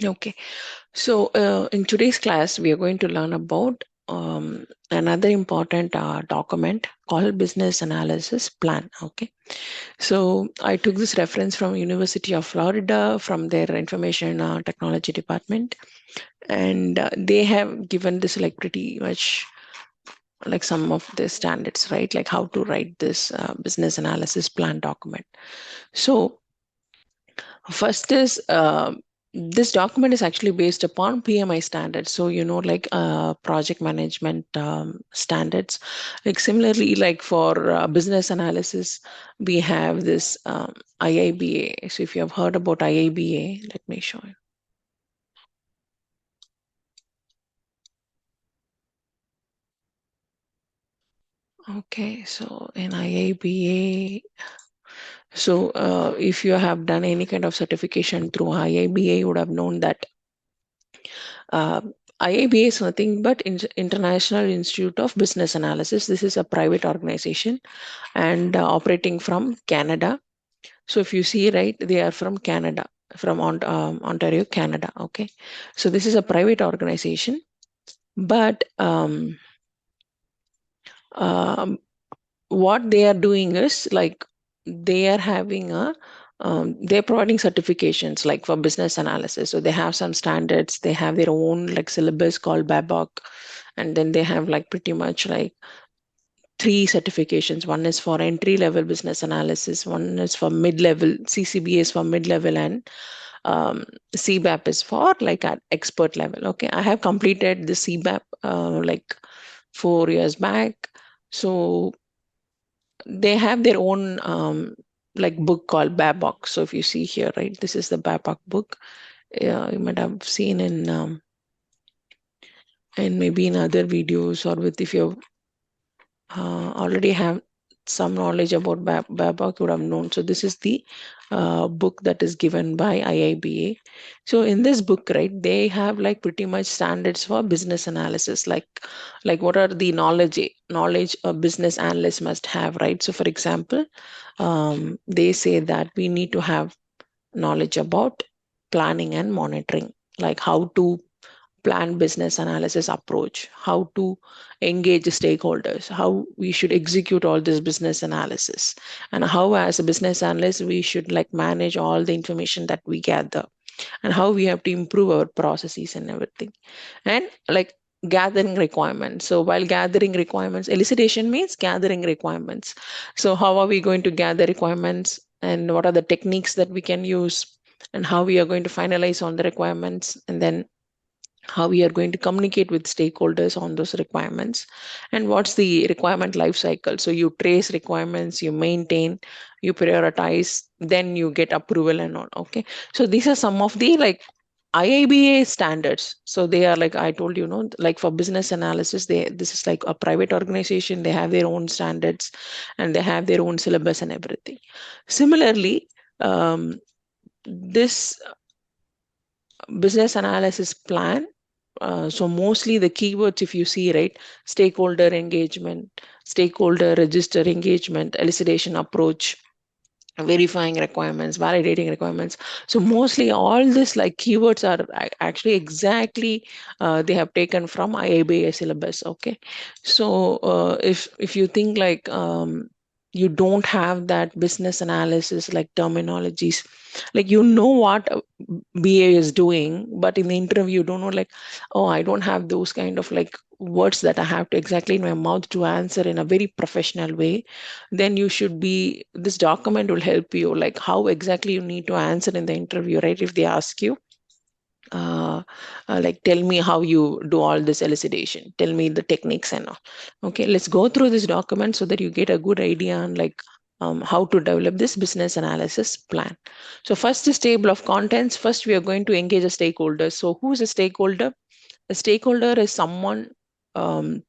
Okay, so in today's class, we are going to learn about another important document called business analysis plan. Okay, so I took this reference from University of Florida from their information technology department, and they have given this like pretty much like some of the standards, right? Like how to write this business analysis plan document. So first is this document is actually based upon PMI standards. So, like project management standards. Like similarly, like for business analysis, we have this IIBA. So if you have heard about IIBA, let me show you. Okay, so in IIBA, so if you have done any kind of certification through IIBA, you would have known that Uh, IABA is nothing but International Institute of Business Analysis. This is a private organization and operating from Canada. So if you see, right, they are from Canada, from Ontario, Canada. Okay. So this is a private organization, but um, what they are doing is like they are having a they're providing certifications like for business analysis. So they have some standards, they have their own like syllabus called babok, and then they have like pretty much like three certifications. One is for entry level business analysis, one is for mid level, CCBA is for mid level, and CBAP is for like at expert level. Okay, I have completed the CBAP like 4 years back. So they have their own like book called Babok. So if you see here, right, this is the Babok book. You might have seen in and maybe in other videos, or with if you already have some knowledge about Babok, you would have known. So this is the book that is given by IIBA. So in this book, right, they have like pretty much standards for business analysis, like what are the knowledge a business analyst must have, right? So for example, they say that we need to have knowledge about planning and monitoring, like how to plan business analysis approach, how to engage stakeholders, how we should execute all this business analysis, and how as a business analyst we should like manage all the information that we gather, and how we have to improve our processes and everything. And like gathering requirements. So while gathering requirements, elicitation means gathering requirements. So how are we going to gather requirements, and what are the techniques that we can use, and how we are going to finalize on the requirements, and then how we are going to communicate with stakeholders on those requirements, and what's the requirement life cycle. So you trace requirements, you maintain, you prioritize, then you get approval and all. Okay, so these are some of the like IIBA standards. So they are like I told you, know, like for business analysis, this is like a private organization. They have their own standards, and they have their own syllabus and everything. Similarly, this business analysis plan, so mostly the keywords, if you see, right, stakeholder engagement, stakeholder register engagement, elicitation approach, verifying requirements, validating requirements. So mostly all this like keywords are actually exactly they have taken from IABA syllabus. Okay, so if you think like you don't have that business analysis like terminologies, like you know what BA is doing, but in the interview you don't know like, oh, I don't have those kind of like words that I have to exactly in my mouth to answer in a very professional way. Then you should be, this document will help you like how exactly you need to answer in the interview, right? If they ask you uh, like tell me how you do all this elucidation, tell me the techniques and all. Okay, let's go through this document so that you get a good idea on like how to develop this business analysis plan. So first is table of contents. First we are going to engage a stakeholder. So who is a stakeholder? A stakeholder is someone um,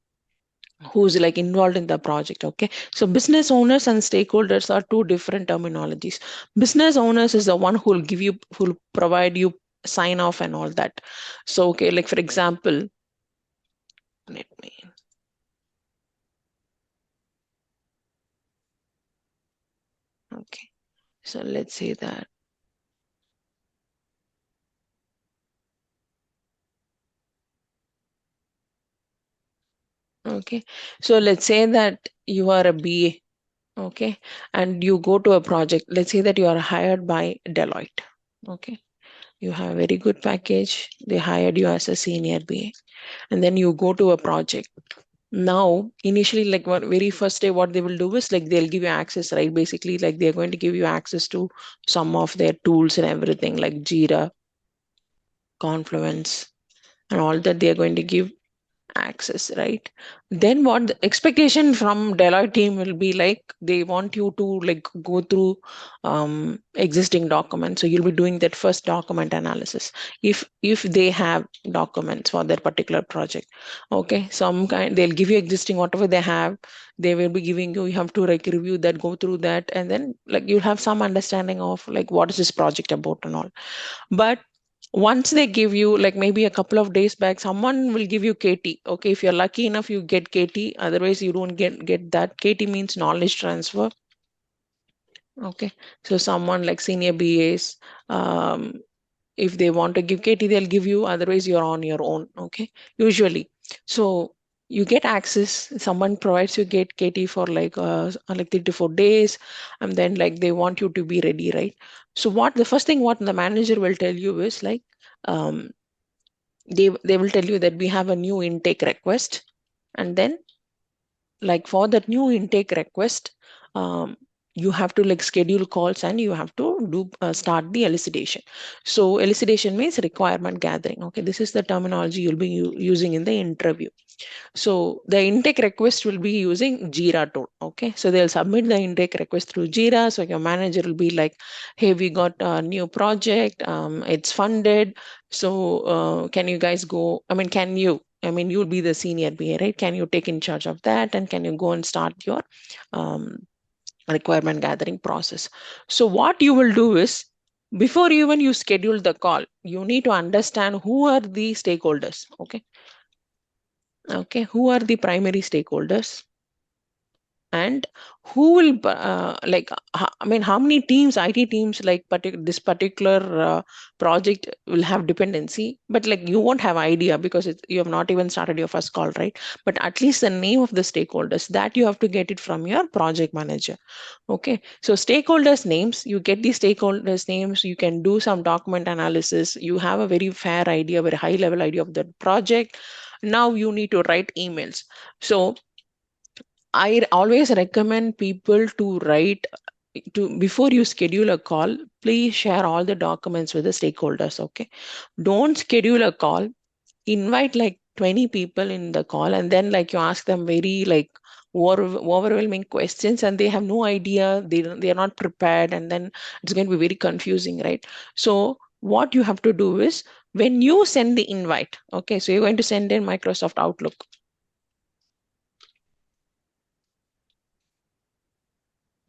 who's like involved in the project. Okay, so business owners and stakeholders are two different terminologies. Business owners is the one who will give you, who will provide you sign off and all that. So okay, like for example, let me, okay, so let's say that Okay, so let's say that you are a BA, okay, and you go to a project. Let's say that you are hired by Deloitte, okay. You have a very good package. They hired you as a senior BA, and then you go to a project. Now, initially, like what very first day, what they will do is like they'll give you access, right? Basically, like they're going to give you access to some of their tools and everything, like Jira, Confluence, and all that they are going to give access, right? Then what the expectation from Deloitte team will be like, they want you to like go through existing documents. So you'll be doing that first document analysis if they have documents for their particular project. Okay, some kind they'll give you existing whatever they have, they will be giving you. You have to like review that, go through that, and then like you'll have some understanding of like what is this project about and all. But once they give you, like maybe a couple of days back, someone will give you KT. Okay, if you're lucky enough, you get KT. Otherwise, you don't get that. KT means knowledge transfer. Okay, so someone like senior BAs, um, if they want to give KT, they'll give you. Otherwise, you're on your own. Okay, usually. So you get access. Someone provides you get KT for like 3 to 4 days, and then like they want you to be ready, right? So what the first thing what the manager will tell you is like. Um, they will tell you that we have a new intake request, and then like for that new intake request, um, you have to like schedule calls and you have to do start the elicitation. So elicitation means requirement gathering. Okay, this is the terminology you'll be using in the interview. So the intake request will be using Jira tool. Okay, so they'll submit the intake request through Jira. So your manager will be like, "Hey, we got a new project. It's funded. So can you guys go? I mean, can you? I mean, you'll be the senior BA, right? Can you take in charge of that? And can you go and start your um, requirement gathering process?" So what you will do is, before even you schedule the call, you need to understand who are the stakeholders. Okay, who are the primary stakeholders, and who will I mean, how many teams, IT teams, like this particular project will have dependency, but like you won't have idea because you have not even started your first call, right? But at least the name of the stakeholders, that you have to get it from your project manager. Okay, so stakeholders names, you get the stakeholders names, you can do some document analysis, you have a very fair idea, very high level idea of the project. Now you need to write emails. So I always recommend people to write to before you schedule a call, please share all the documents with the stakeholders. Okay. Don't schedule a call, invite like 20 people in the call, and then like you ask them very like overwhelming questions and they have no idea, they are not prepared, and then it's going to be very confusing, right? So what you have to do is, when you send the invite, okay, so you're going to send in Microsoft Outlook.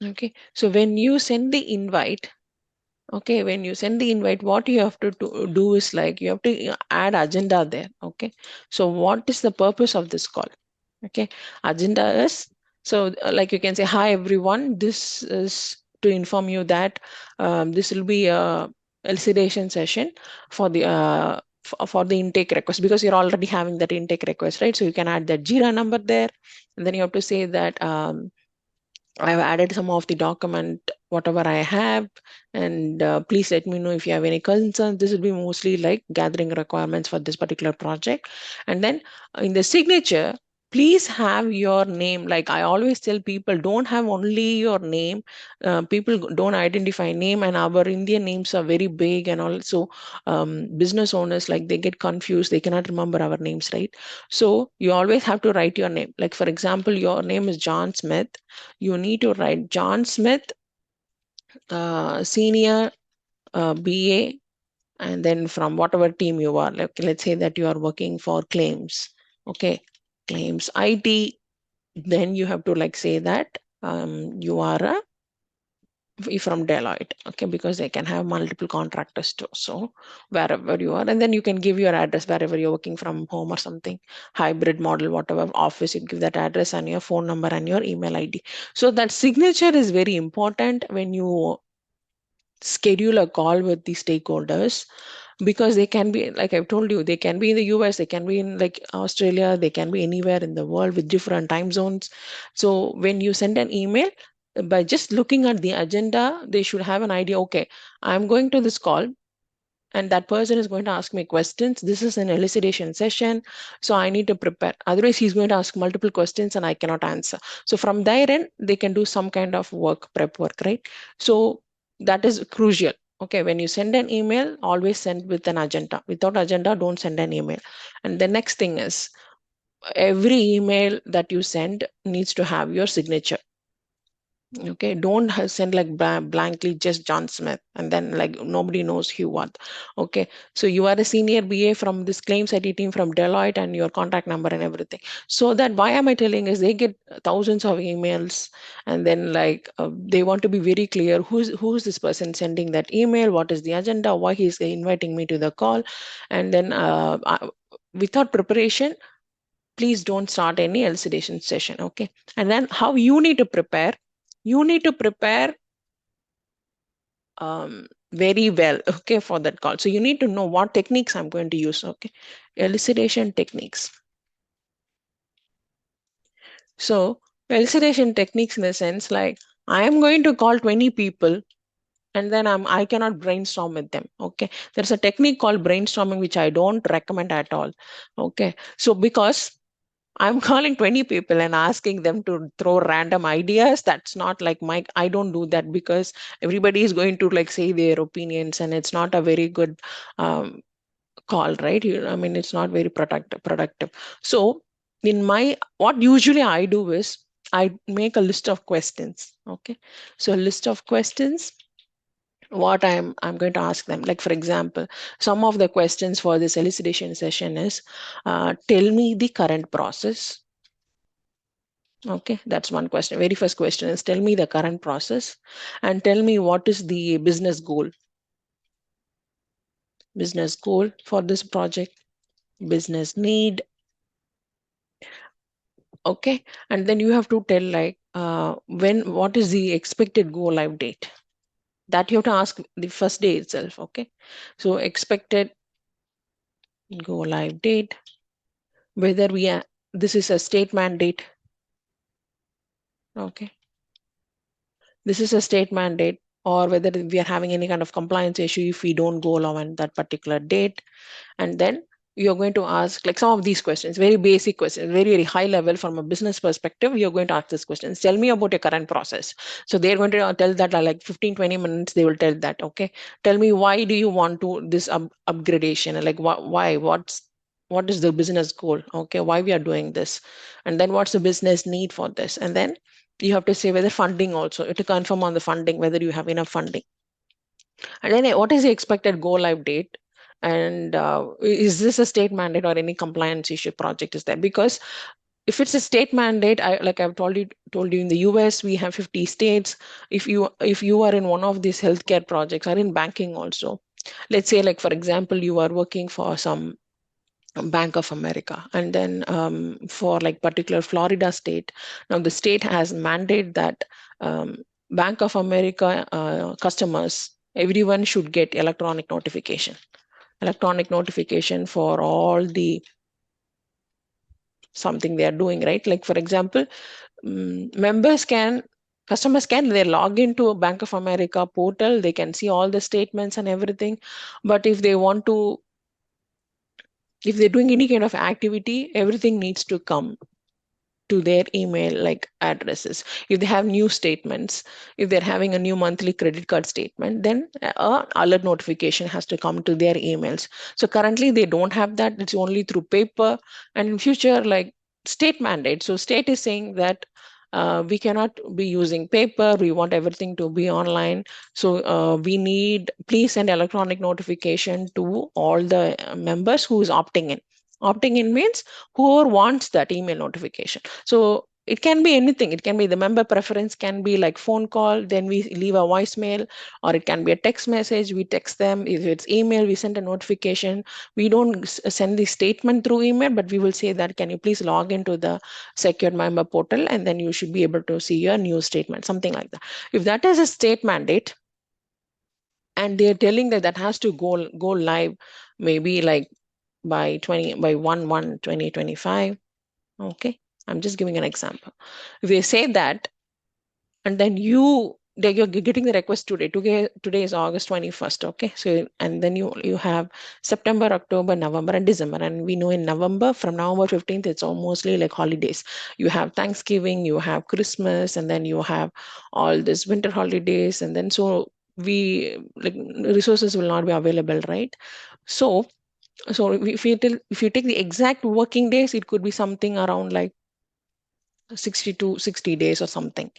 Okay, so when you send the invite, okay, when you send the invite, what you have to do is like you have to add agenda there. Okay, so what is the purpose of this call? Okay, agenda is, so like you can say, "Hi everyone, this is to inform you that this will be a elucidation session for the for the intake request," because you're already having that intake request, right? So you can add that Jira number there, and then you have to say that I've added some of the document, whatever I have, and please let me know if you have any concerns. This will be mostly like gathering requirements for this particular project. And then in the signature, please have your name. Like I always tell people, don't have only your name. People don't identify name, and our Indian names are very big, and also business owners, like they get confused. They cannot remember our names, right? So you always have to write your name. Like for example, your name is John Smith, you need to write John Smith, senior BA, and then from whatever team you are. Like let's say that you are working for claims, okay, claims IT. Then you have to like say that you are from Deloitte, okay, because they can have multiple contractors too. So wherever you are, and then you can give your address wherever you're working from home or something, hybrid model, whatever office, you give that address and your phone number and your email ID. So that signature is very important when you schedule a call with the stakeholders. because they can be, like I've told you, they can be in the US, they can be in like Australia, they can be anywhere in the world with different time zones. So when you send an email, by just looking at the agenda, they should have an idea, okay, I'm going to this call and that person is going to ask me questions. This is an elucidation session, so I need to prepare. Otherwise, he's going to ask multiple questions and I cannot answer. So from their end, they can do some kind of work, prep work, right? So that is crucial. Okay, when you send an email, always send with an agenda. Without agenda, don't send an email. And the next thing is, every email that you send needs to have your signature. Okay, don't send like blankly just John Smith and then like nobody knows who what. Okay, so you are a senior BA from this claims IT team from Deloitte and your contact number and everything. So that, why am I telling is, they get thousands of emails and then like they want to be very clear who's this person sending that email, what is the agenda, why he's inviting me to the call, and then without preparation, please don't start any elucidation session. Okay, and then how you need to prepare, you need to prepare very well, okay, for that call. So you need to know what techniques I'm going to use. Okay, elucidation techniques. So elucidation techniques in the sense like, I am going to call 20 people and then I cannot brainstorm with them. Okay, there's a technique called brainstorming which I don't recommend at all. Okay, so because I'm calling 20 people and asking them to throw random ideas. That's not like I don't do that, because everybody is going to like say their opinions and it's not a very good um, call, right? I mean, it's not very productive. So what usually I do is I make a list of questions. Okay. So a list of questions, what I'm going to ask them. Like for example, some of the questions for this elucidation session is, tell me the current process. Okay, that's one question. Very first question is, tell me the current process and tell me what is the business goal for this project, business need. Okay, and then you have to tell like what is the expected go live date. That you have to ask the first day itself. Okay, so expected go live date, whether this is a state mandate. Okay, this is a state mandate, or whether we are having any kind of compliance issue if we don't go live on that particular date. And then you're going to ask like some of these questions, very basic questions, very, very high level from a business perspective. You're going to ask these questions. Tell me about your current process. So they're going to tell that like 15-20 minutes, they will tell that. Okay, tell me, why do you want to this upgradation, like why, what is the business goal? Okay, why we are doing this, and then what's the business need for this, and then you have to say whether funding also, to confirm on the funding, whether you have enough funding. And then what is the expected go live date? And is this a state mandate or any compliance issue project is there? Because if it's a state mandate, like I've told you in the US, we have 50 states. If you are in one of these healthcare projects or in banking also, let's say like for example, you are working for some Bank of America, and then for like particular Florida state, now the state has mandate that Bank of America customers, everyone should get electronic notification for all the something they are doing, right? Like for example, customers can they log into a Bank of America portal, they can see all the statements and everything. But if they're doing any kind of activity, everything needs to come to their email like addresses. If they have new statements, if they're having a new monthly credit card statement, then a alert notification has to come to their emails. So currently they don't have that. It's only through paper, and in future, like state mandate. So state is saying that we cannot be using paper. We want everything to be online. So we need, please send electronic notification to all the members who is opting in. Opting in means whoever wants that email notification. So it can be anything. It can be the member preference, can be like phone call, then we leave a voicemail, or it can be a text message. We text them. If it's email, we send a notification. We don't send the statement through email, but we will say that, can you please log into the secured member portal, and then you should be able to see your new statement, something like that. If that is a state mandate, and they're telling that that has to go live maybe like by 1/1/2025. Okay, I'm just giving an example. If they say that, and then you're getting the request today. Today is August 21st. Okay, so and then you have September, October, November, and December, and we know in November, from November 15th, it's mostly like holidays. You have Thanksgiving, you have Christmas, and then you have all this winter holidays, and then so we like resources will not be available, right? So if you take the exact working days, it could be something around like 60 to 60 days or something.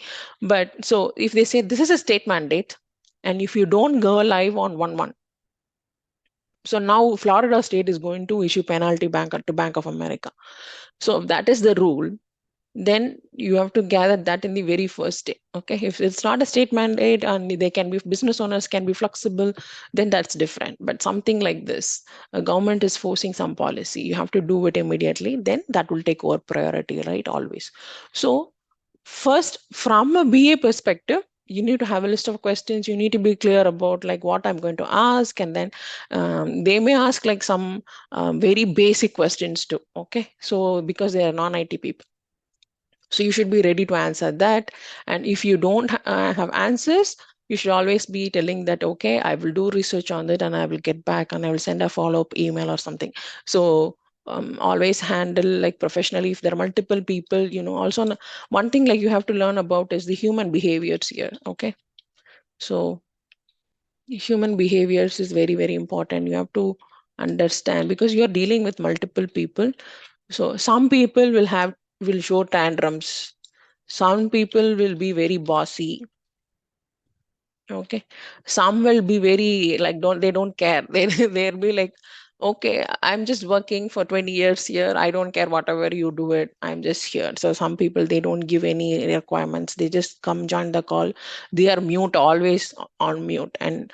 But so if they say this is a state mandate, and if you don't go live on 1/1, so now Florida state is going to issue penalty bank to Bank of America. So if that is the rule, then you have to gather that in the very first day. Okay, if it's not a state mandate and they can be, business owners can be flexible, then that's different. But something like this, a government is forcing some policy, you have to do it immediately, then that will take over priority, right? Always. So first, from a BA perspective, you need to have a list of questions. You need to be clear about like what I'm going to ask, and then they may ask like some very basic questions too. Okay, so because they are non-IT people, so you should be ready to answer that. And if you don't have answers, you should always be telling that, okay, I will do research on it and I will get back and I will send a follow-up email or something. So always handle like professionally. If there are multiple people, also one thing like you have to learn about is the human behaviors here. Okay. So human behaviors is very, very important. You have to understand because you're dealing with multiple people. So some people will show tantrums. Some people will be very bossy. Okay. Some will be very like they don't care. They'll be like, okay, I'm just working for 20 years here. I don't care whatever you do it. I'm just here. So some people they don't give any requirements. They just come join the call. They are mute, always on mute. And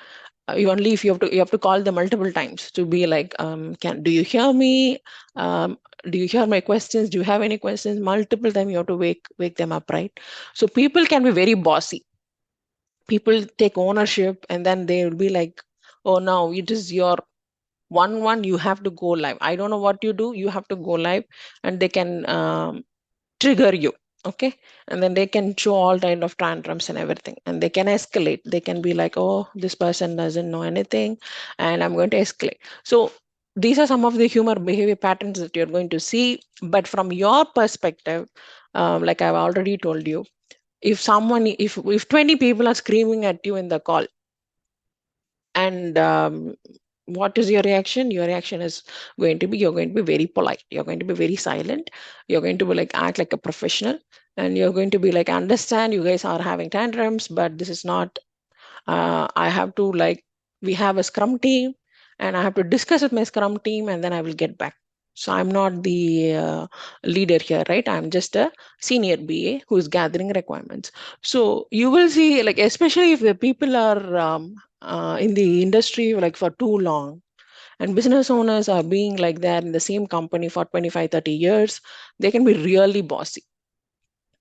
you only if you have to call them multiple times to be like, can do you hear me? Do you hear my questions? Do you have any questions? Multiple times you have to wake them up, right? So people can be very bossy. People take ownership and then they will be like, oh, now it is your 1/1, you have to go live. I don't know what you do, you have to go live. And they can trigger you. Okay, and then they can show all kind of tantrums and everything, and they can escalate. They can be like, oh, this person doesn't know anything and I'm going to escalate. So these are some of the human behavior patterns that you're going to see. But from your perspective, like I've already told you, if 20 people are screaming at you in the call, and what is your reaction? Your reaction is going to be, you're going to be very polite, you're going to be very silent, you're going to be like act like a professional, and you're going to be like, understand you guys are having tantrums, but this is not I have to like, we have a scrum team and I have to discuss with my scrum team and then I will get back. So I'm not the leader here, right? I'm just a senior BA who is gathering requirements. So you will see, like, especially if the people are in the industry like for too long, and business owners are being like that in the same company for 25, 30 years, they can be really bossy,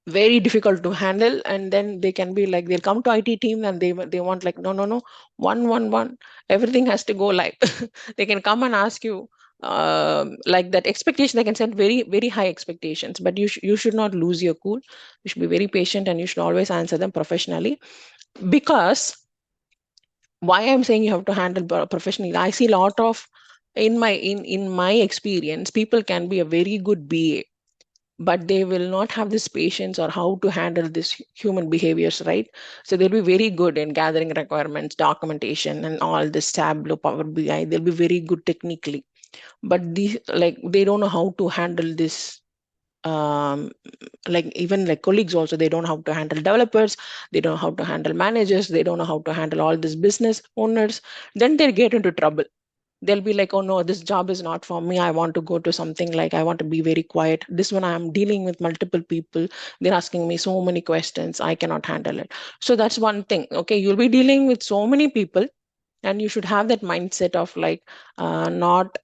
very difficult to handle. And then they can be like, they'll come to IT team and they want like, no, no, no, 1/1/1, everything has to go live. They can come and ask you like that expectation. They can set very, very high expectations, but you should not lose your cool. You should be very patient and you should always answer them professionally. Because why I'm saying you have to handle professionally, I see a lot of, in my experience, people can be a very good BA, but they will not have this patience or how to handle this human behaviors, right? So they'll be very good in gathering requirements, documentation, and all this Tableau, Power BI. They'll be very good technically, but these like they don't know how to handle this. Like even like colleagues also, they don't know how to handle developers, they don't know how to handle managers, they don't know how to handle all these business owners. Then they get into trouble. They'll be like, oh no, this job is not for me, I want to go to something like, I want to be very quiet. This one I'm dealing with multiple people, they're asking me so many questions, I cannot handle it. So that's one thing. Okay, you'll be dealing with so many people, and you should have that mindset of like not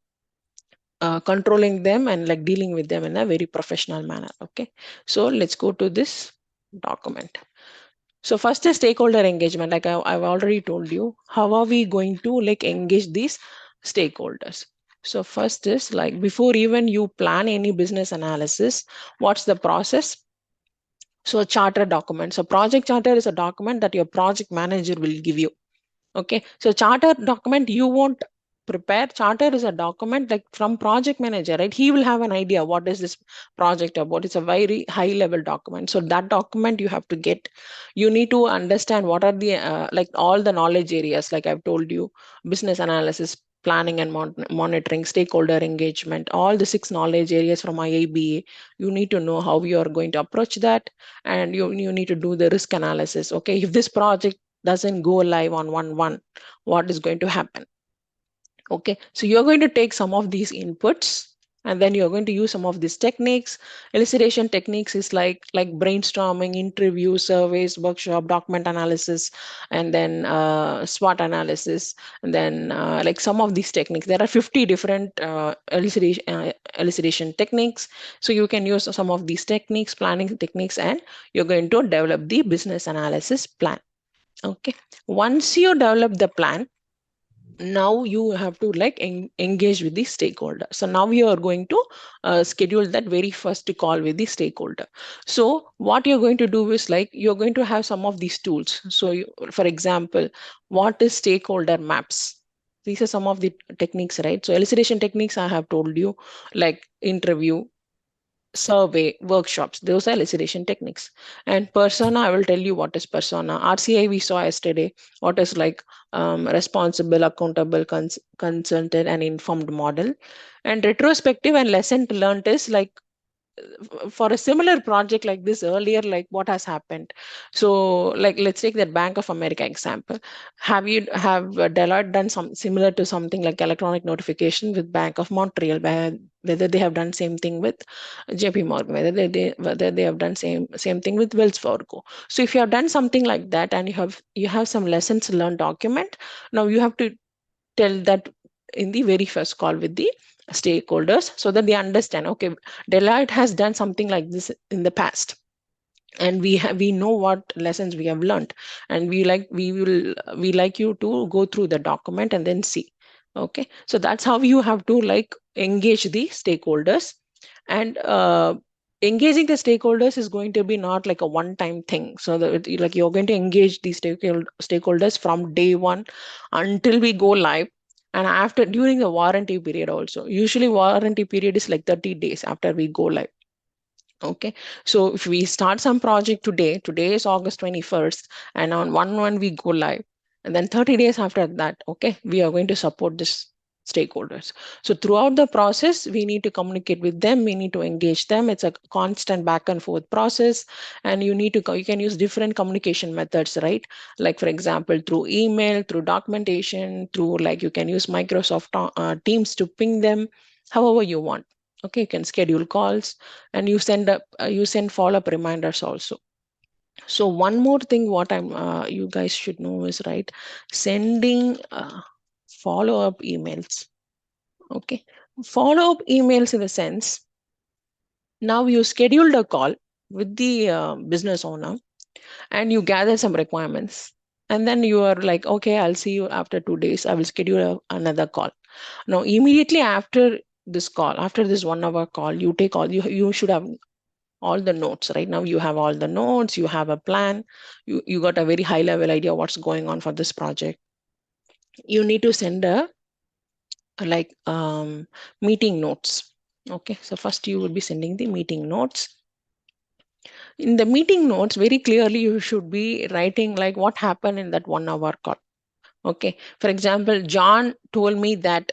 controlling them and like dealing with them in a very professional manner. Okay, so let's go to this document. So first is stakeholder engagement. Like I've already told you, how are we going to like engage these stakeholders? So first is like before even you plan any business analysis, what's the process? So a charter document. So project charter is a document that your project manager will give you. Okay, so charter document you won't prepare. Charter is a document like from project manager, right? He will have an idea what is this project about. It's a very high level document. So that document you have to get. You need to understand what are the like all the knowledge areas. Like I've told you, business analysis, planning and monitoring, stakeholder engagement, all the 6 knowledge areas from IABA. You need to know how you are going to approach that, and you need to do the risk analysis. Okay, if this project doesn't go live on 1/1, what is going to happen? Okay, so you're going to take some of these inputs, and then you're going to use some of these techniques. Elicitation techniques is like brainstorming, interview, surveys, workshop, document analysis, and then SWOT analysis, and then like some of these techniques. There are 50 different elicitation techniques. So you can use some of these techniques, planning techniques, and you're going to develop the business analysis plan. Okay, once you develop the plan, now you have to like engage with the stakeholder. So now you are going to schedule that very first call with the stakeholder. So what you're going to do is like you're going to have some of these tools. So for example, what is stakeholder maps? These are some of the techniques, right? So elicitation techniques I have told you, like interview, survey, workshops. Those are elicitation techniques. And persona, I will tell you what is persona. RCI we saw yesterday. What is like responsible, accountable, consulted, and informed model. And retrospective and lesson learned is like for a similar project like this earlier, like what has happened. So like let's take that Bank of America example. Have Deloitte done some similar to something like electronic notification with Bank of Montreal, whether they have done same thing with JP Morgan, whether they have done same thing with Wells Fargo. So if you have done something like that and you have some lessons learned document, now you have to tell that in the very first call with the stakeholders, so that they understand, okay, Deloitte has done something like this in the past, and we know what lessons we have learned, and we like you to go through the document and then see. Okay, so that's how you have to like engage the stakeholders. And engaging the stakeholders is going to be not like a one time thing. So that like you're going to engage these stakeholders from day one until we go live, and after during the warranty period also. Usually warranty period is like 30 days after we go live. Okay, so if we start some project today is August 21st, and on 1/1 we go live, and then 30 days after that, okay, we are going to support this stakeholders. So throughout the process, we need to communicate with them, we need to engage them. It's a constant back and forth process, and you can use different communication methods, right? Like for example, through email, through documentation, through like you can use Microsoft Teams to ping them, however you want. Okay, you can schedule calls, and you send follow-up reminders also. So one more thing what I'm you guys should know is, right, sending follow-up emails. Okay, follow-up emails in the sense, now you scheduled a call with the business owner, and you gather some requirements, and then you are like, okay, I'll see you after 2 days, I will schedule another call. Now immediately after this call, after this 1 hour call, you take all, you should have all the notes. Right now you have all the notes, you have a plan, you got a very high level idea what's going on for this project. You need to send a like meeting notes. Okay, so first you would be sending the meeting notes. In the meeting notes, very clearly you should be writing like what happened in that 1 hour call. Okay, for example, John told me that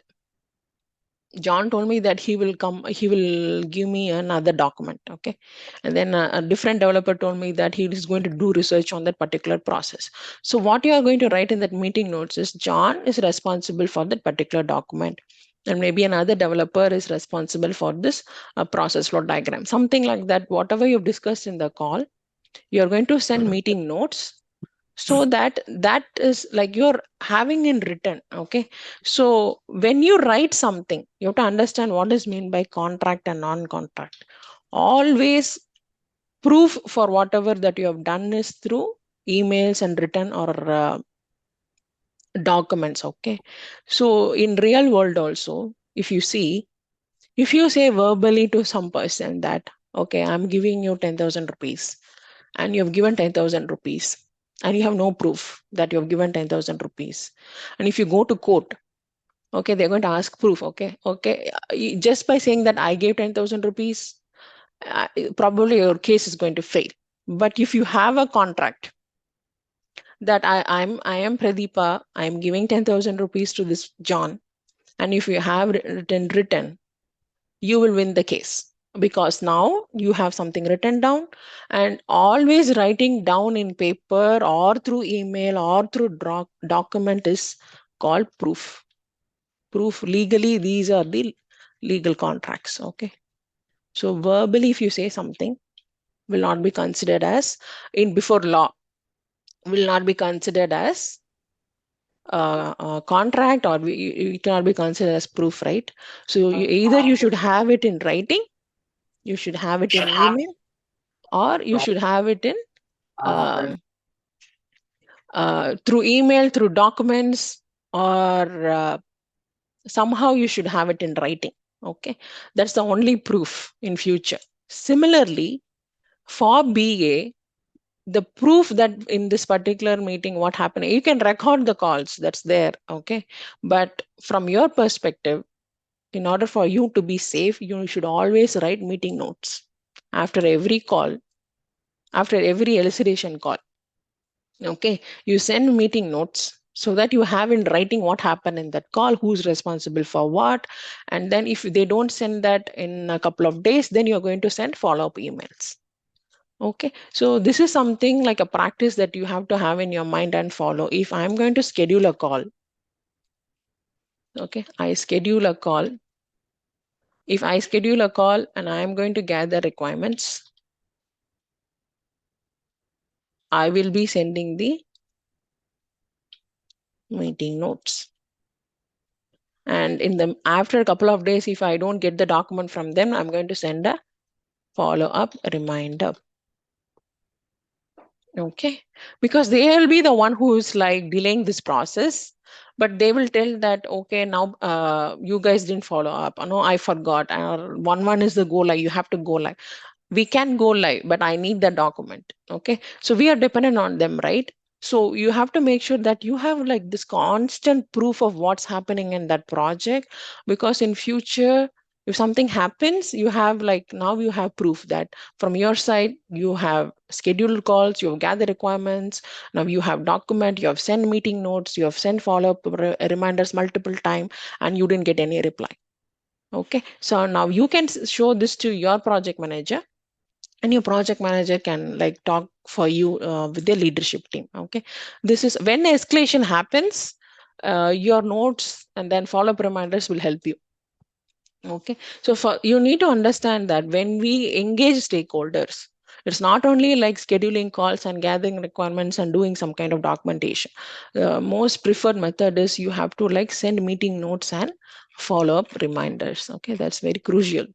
he will give me another document. Okay. And then a different developer told me that he is going to do research on that particular process. So what you are going to write in that meeting notes is John is responsible for that particular document. And maybe another developer is responsible for this process flow diagram, something like that. Whatever you've discussed in the call, you're going to send meeting notes, so that is like you're having in written. Okay, so when you write something, you have to understand what is meant by contract and non-contract. Always proof for whatever that you have done is through emails and written or documents. Okay, so in real world also, if you see, if you say verbally to some person that, okay, I'm giving you 10,000 rupees, and you have given 10,000 rupees, and you have no proof that you have given 10,000 rupees, and if you go to court, okay, they're going to ask proof. Okay, okay, just by saying that I gave 10,000 rupees, probably your case is going to fail. But if you have a contract that I am Pradeepa, I am giving 10,000 rupees to this John, and if you have written, you will win the case, because now you have something written down. And always writing down in paper or through email or through document is called proof. Legally, these are the legal contracts. Okay, so verbally if you say something, will not be considered as, in before law, will not be considered as contract, or it cannot be considered as proof, right? So either you should have it in writing, you should have it in email, or you should have it in through email, through documents, or somehow you should have it in writing. Okay, that's the only proof in future. Similarly, for BA, the proof that in this particular meeting what happened, you can record the calls, that's there. Okay, but from your perspective, in order for you to be safe, you should always write meeting notes after every call, after every elucidation call. Okay, you send meeting notes so that you have in writing what happened in that call, who's responsible for what. And then if they don't send that in a couple of days, then you're going to send follow-up emails. Okay, so this is something like a practice that you have to have in your mind and follow. If I'm going to schedule a call, okay, I schedule a call. If I schedule a call and I'm going to gather requirements, I will be sending the meeting notes. And in the after a couple of days, if I don't get the document from them, I'm going to send a follow-up reminder. Okay, because they will be the one who's like delaying this process, but they will tell that, okay, now you guys didn't follow up. No, I forgot. Or one is the go live. You have to go live. We can go live, but I need the document. Okay, so we are dependent on them, right? So you have to make sure that you have like this constant proof of what's happening in that project, because in future, if something happens, you have like, now you have proof that from your side you have scheduled calls, you have gathered requirements, now you have document, you have sent meeting notes, you have sent follow-up reminders multiple time, and you didn't get any reply. Okay, so now you can show this to your project manager, and your project manager can like talk for you with the leadership team. Okay, this is when escalation happens, your notes and then follow-up reminders will help you. Okay, so for you need to understand that when we engage stakeholders, it's not only like scheduling calls and gathering requirements and doing some kind of documentation. The most preferred method is you have to like send meeting notes and follow-up reminders. Okay, that's very crucial.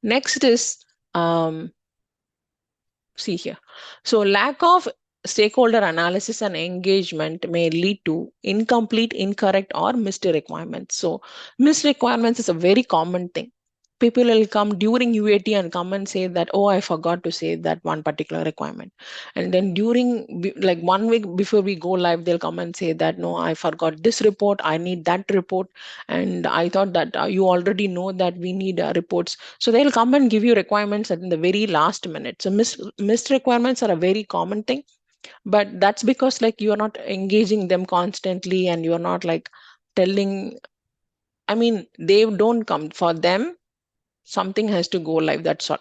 Next is see here. So lack of stakeholder analysis and engagement may lead to incomplete, incorrect, or missed requirements. So missed requirements is a very common thing. People will come during UAT and come and say that, oh, I forgot to say that one particular requirement. And then during like 1 week before we go live, they'll come and say that, no, I forgot this report. I need that report. And I thought that you already know that we need reports. So they'll come and give you requirements at the very last minute. So missed requirements are a very common thing, but that's because like you are not engaging them constantly, and you're not like telling, I mean, they don't come for them. Something has to go live. That's all.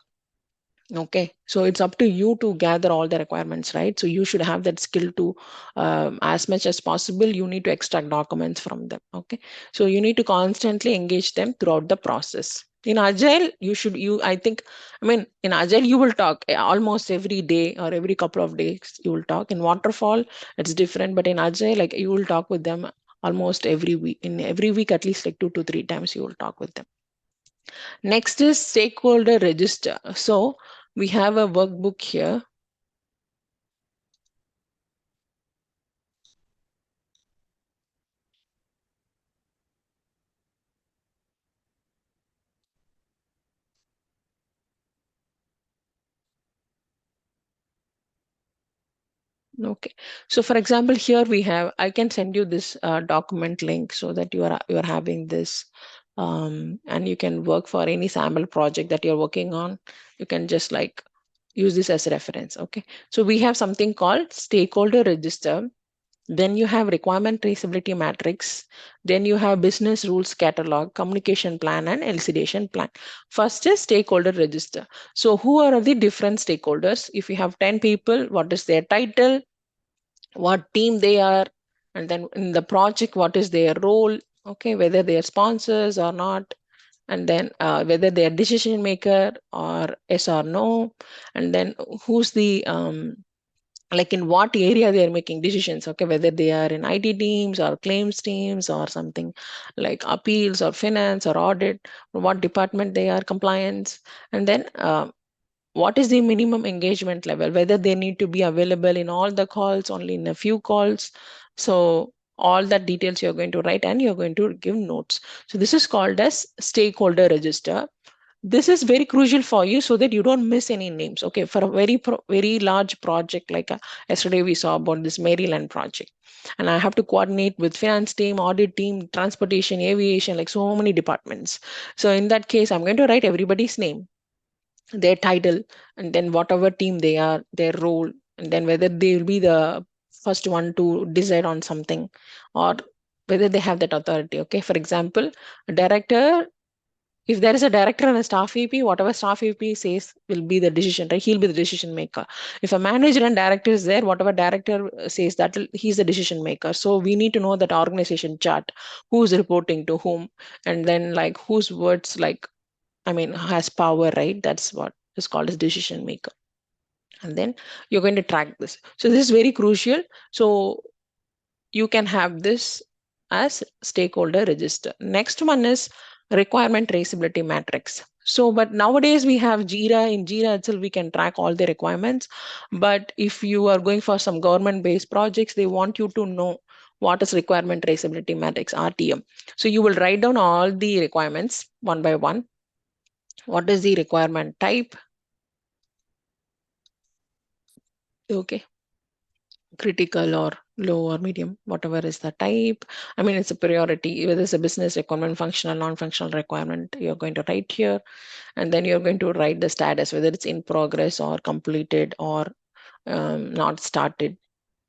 Okay, so it's up to you to gather all the requirements, right? So you should have that skill to, as much as possible, you need to extract documents from them. Okay, so you need to constantly engage them throughout the process. In Agile, I think, I mean, in Agile, you will talk almost every day or every couple of days, you will talk. In Waterfall, it's different, but in Agile, like you will talk with them almost every week. In every week, at least like 2 to 3 times, you will talk with them. Next is stakeholder register. So we have a workbook here. Okay. So for example, here we have, I can send you this document link so that you are having this, and you can work for any sample project that you're working on. You can just like use this as a reference. Okay. So we have something called stakeholder register. Then you have requirement traceability matrix. Then you have business rules catalog, communication plan, and elucidation plan. First is stakeholder register. So who are the different stakeholders? If you have 10 people, what is their title, what team they are, and then in the project, what is their role, okay, whether they are sponsors or not, and then whether they are decision maker or yes or no, and then who's the like in what area they are making decisions, okay, whether they are in IT teams or claims teams or something like appeals or finance or audit, what department they are, compliance, and then what is the minimum engagement level, whether they need to be available in all the calls, only in a few calls. So all that details you're going to write and you're going to give notes. So this is called as stakeholder register. This is very crucial for you so that you don't miss any names. Okay, for a very large project like yesterday we saw about this Maryland project, and I have to coordinate with finance team, audit team, transportation, aviation, like so many departments. So in that case, I'm going to write everybody's name, their title, and then whatever team they are, their role, and then whether they will be the first one to decide on something or whether they have that authority. Okay, for example, a director, if there is a director and a staff VP, whatever staff VP says will be the decision, right? He'll be the decision maker. If a manager and director is there, whatever director says, he's the decision maker. So we need to know that organization chart, who's reporting to whom, and then like whose words, like I mean, has power, right? That's what is called as decision maker. And then you're going to track this. So this is very crucial. So you can have this as stakeholder register. Next one is requirement traceability matrix. So, but nowadays we have Jira. In Jira itself, we can track all the requirements. But if you are going for some government-based projects, they want you to know what is requirement traceability matrix, RTM. So you will write down all the requirements one by one. What is the requirement type? Okay, critical or low or medium, whatever is the type. I mean, it's a priority, whether it's a business requirement, functional, non-functional requirement, you're going to write here. And then you're going to write the status, whether it's in progress or completed or not started,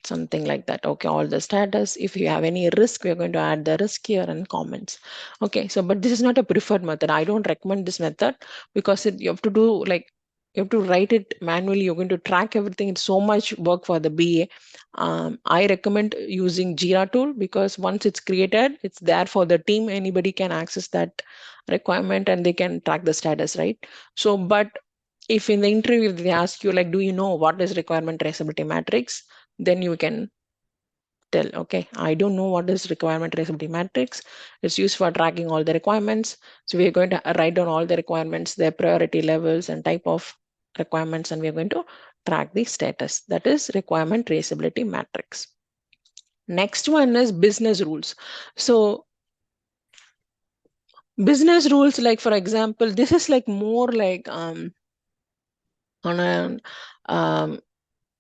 something like that. Okay, all the status. If you have any risk, we're going to add the risk here and comments. Okay, so but this is not a preferred method. I don't recommend this method because you have to do like you have to write it manually. You're going to track everything. It's so much work for the BA. I recommend using Jira tool because once it's created, it's there for the team. Anybody can access that requirement and they can track the status, right? So, but if in the interview they ask you like, do you know what is requirement traceability matrix? Then you can tell, okay, I don't know what is requirement traceability matrix. It's used for tracking all the requirements. So we're going to write down all the requirements, their priority levels and type of requirements, and we're going to track the status. That is requirement traceability matrix. Next one is business rules. So business rules, like for example, this is like more like on an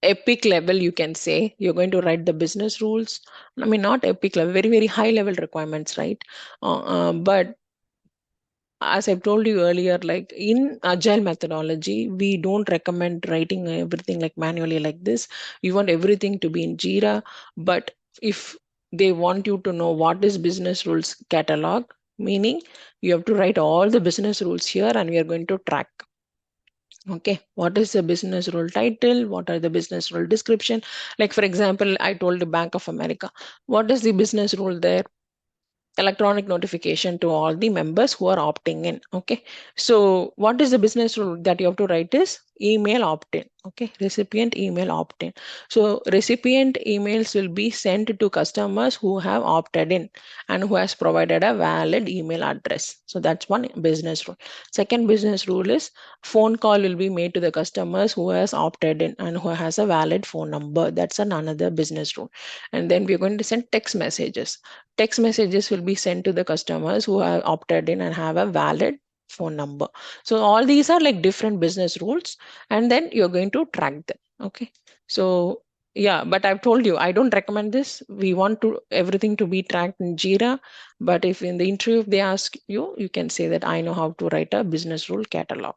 epic level, you can say. You're going to write the business rules. I mean, not epic level, very high level requirements, right? But as I've told you earlier, like in agile methodology, we don't recommend writing everything like manually like this. We want everything to be in Jira. But if they want you to know what is business rules catalog, meaning you have to write all the business rules here and we are going to track. Okay, what is the business rule title? What are the business rule description? Like for example, I told the Bank of America, what is the business rule there? Electronic notification to all the members who are opting in. Okay, so what is the business rule that you have to write is email opt-in. Okay, recipient email opt-in. So recipient emails will be sent to customers who have opted in and who has provided a valid email address. So that's one business rule. Second business rule is phone call will be made to the customers who has opted in and who has a valid phone number. That's another business rule. And then we're going to send text messages. Text messages will be sent to the customers who have opted in and have a valid phone number. So all these are like different business rules, and then you're going to track them. Okay. So Yeah, but I've told you, I don't recommend this. We want to everything to be tracked in Jira. But if in the interview if they ask you, you can say that I know how to write a business rule catalog.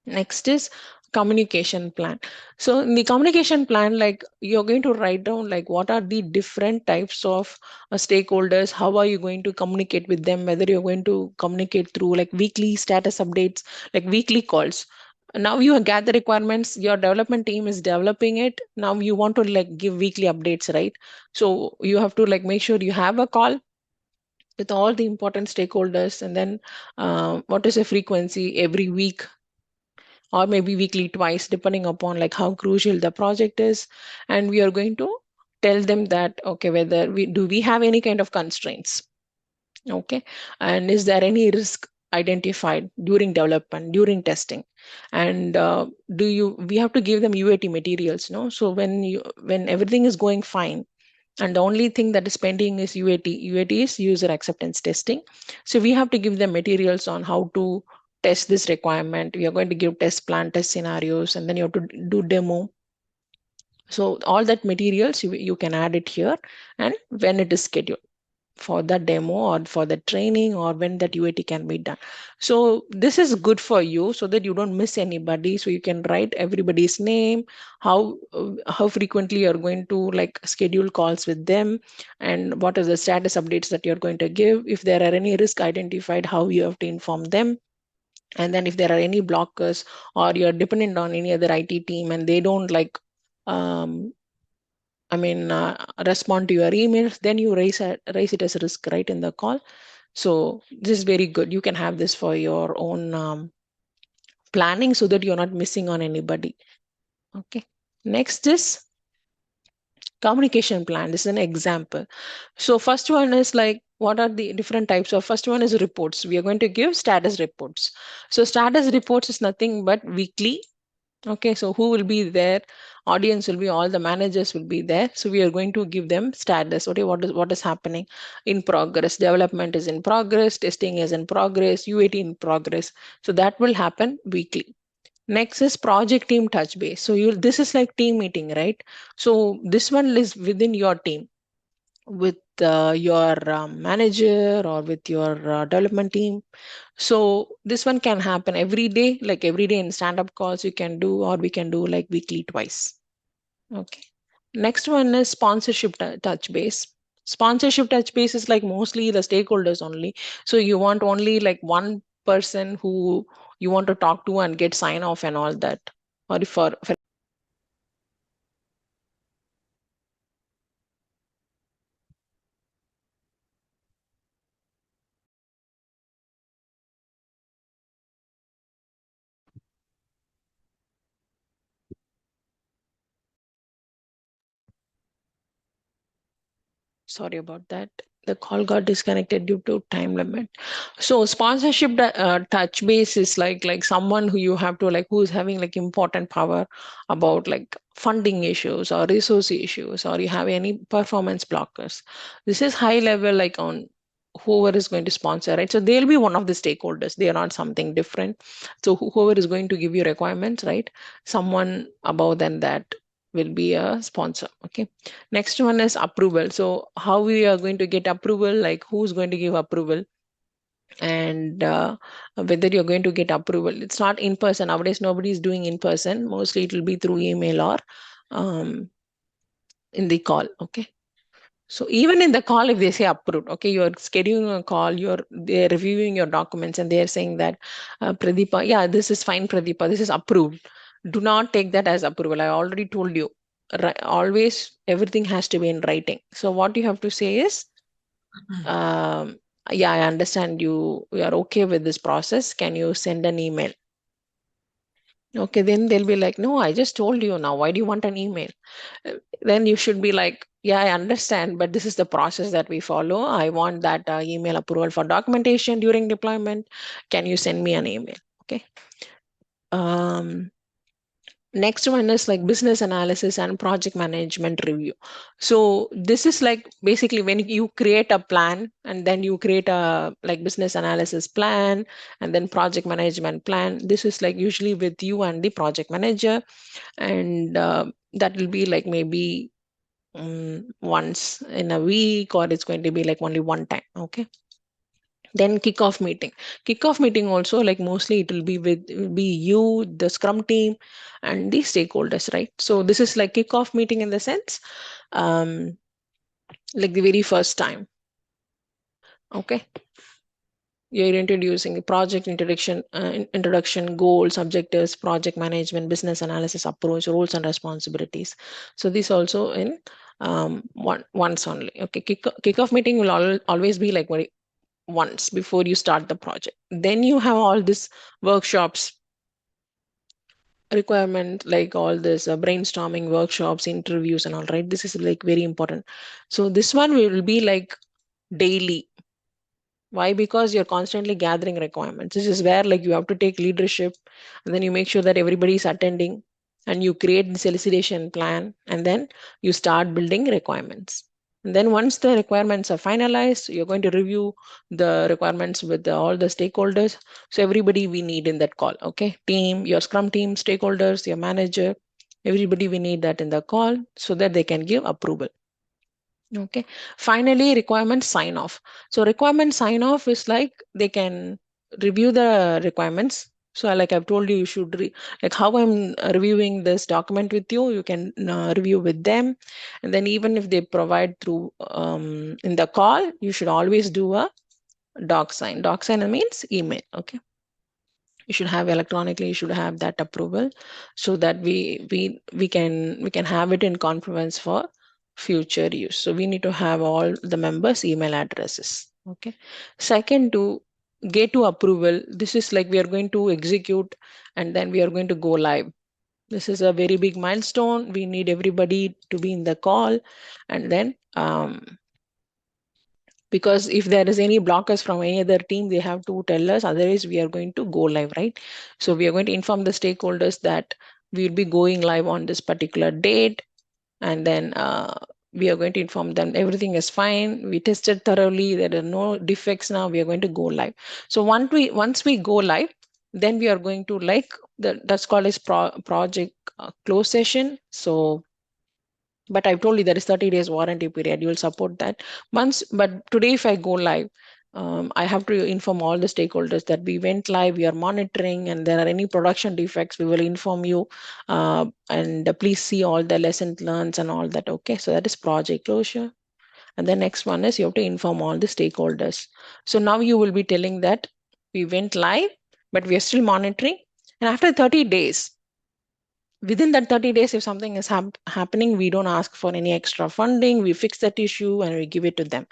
Next is communication plan. So in the communication plan, like you're going to write down like what are the different types of stakeholders, how are you going to communicate with them, whether you're going to communicate through like weekly status updates, like weekly calls. Now you gather requirements, your development team is developing it. Now you want to like give weekly updates, right? So you have to like make sure you have a call with all the important stakeholders, and then what is the frequency every week or maybe weekly twice depending upon like how crucial the project is. And we are going to tell them that okay, whether we have any kind of constraints, okay, and is there any risk identified during development, during testing, and do you we have to give them UAT materials, no? So when everything is going fine and the only thing that is pending is UAT. UAT is user acceptance testing. So we have to give them materials on how to test this requirement. We are going to give test plan, test scenarios, and then you have to do demo. So all that materials you can add it here, and when it is scheduled for the demo or for the training or when that UAT can be done. So this is good for you so that you don't miss anybody. So you can write everybody's name, how frequently you're going to like schedule calls with them, and what are the status updates that you're going to give. If there are any risk identified, how you have to inform them. And then if there are any blockers or you're dependent on any other IT team and they don't like um, respond to your emails, then you raise it as a risk right in the call. So this is very good. You can have this for your own planning so that you're not missing on anybody. Okay. Next is communication plan. This is an example. So first one is like, what are the different types of, first one is reports. We are going to give status reports. So status reports is nothing but weekly. Okay, so who will be there? Audience will be all the managers will be there. So we are going to give them status. Okay, what is happening in progress? Development is in progress, testing is in progress, UAT in progress. So that will happen weekly. Next is project team touch base. So you this is like team meeting, right? So this one is within your team with your manager or with your development team. So this one can happen every day, like every day in stand-up calls you can do, or we can do like weekly twice. Okay. Next one is sponsorship touch base. Sponsorship touch base is like mostly the stakeholders only. So you want only like one person who you want to talk to and get sign off and all that. Or if for sorry about that. The call got disconnected due to time limit. So sponsorship touch base is like someone who you have to like who is having like important power about like funding issues or resource issues, or you have any performance blockers. This is high level like on whoever is going to sponsor, right? So they'll be one of the stakeholders. They are not something different. So whoever is going to give you requirements, right? Someone above than that will be a sponsor. Okay. Next one is approval. So how we are going to get approval, like who's going to give approval, and whether you're going to get approval. It's not in person. Nowadays, nobody is doing in person. Mostly it will be through email or um, in the call. Okay. So even in the call, if they say approved, okay, you're scheduling a call, they're reviewing your documents and they're saying that Pradeepa, yeah, this is fine, Pradeepa, this is approved. Do not take that as approval. I already told you. Always everything has to be in writing. So what you have to say is, um, yeah, I understand you are okay with this process. Can you send an email? Okay, then they'll be like, no, I just told you now. Why do you want an email? Then you should be like, yeah, I understand, but this is the process that we follow. I want that email approval for documentation during deployment. Can you send me an email? Okay. Um, Next one is like business analysis and project management review. So this is like basically when you create a plan and then you create a like business analysis plan and then project management plan. This is like usually with you and the project manager, and that will be like maybe once in a week, or it's going to be like only one time. Okay. Then kickoff meeting also, like mostly it will be with, it will be you, the scrum team, and the stakeholders, right? So this is like kickoff meeting in the sense, um like the very first time. Okay. You're introducing the project introduction, introduction, goals, objectives, project management, business analysis approach, roles and responsibilities. So this also in once only. Okay. Kickoff meeting will always be like very once before you start the project. Then you have all these workshops, requirement, like all this brainstorming workshops, interviews and all, right? This is like very important. So this one will be like daily. Why? Because you're constantly gathering requirements. This is where like you have to take leadership, and then you make sure that everybody is attending, and you create the solicitation plan, and then you start building requirements. And then once the requirements are finalized, you're going to review the requirements with all the stakeholders. So everybody we need in that call. Okay. Team, your scrum team, stakeholders, your manager, everybody we need that in the call so that they can give approval. Okay. Finally, requirement sign off. So requirement sign off is like they can review the requirements. So like I've told you, you should like how I'm reviewing this document with you, you can review with them. And then even if they provide through in the call, you should always do a doc sign. Doc sign means email. Okay. You should have electronically, you should have that approval so that we can have it in confluence for future use. So we need to have all the members email addresses. Okay. Second, to get to approval, this is like we are going to execute and then we are going to go live. This is a very big milestone. We need everybody to be in the call, and then because if there is any blockers from any other team, they have to tell us, otherwise we are going to go live, right? So we are going to inform the stakeholders that we will be going live on this particular date, and then we are going to inform them everything is fine, we tested thoroughly, there are no defects, now we are going to go live. So once we go live, then we are going to like that's called as project close session. So but I've told you there is 30 days warranty period. You'll support that once. But today, if I go live, I have to inform all the stakeholders that we went live, we are monitoring, and there are any production defects, we will inform you. And please see all the lessons learned and all that. Okay, so that is project closure. And the next one is you have to inform all the stakeholders. So now you will be telling that we went live, but we are still monitoring. And after 30 days, within that 30 days, if something is happening, we don't ask for any extra funding, we fix that issue and we give it to them.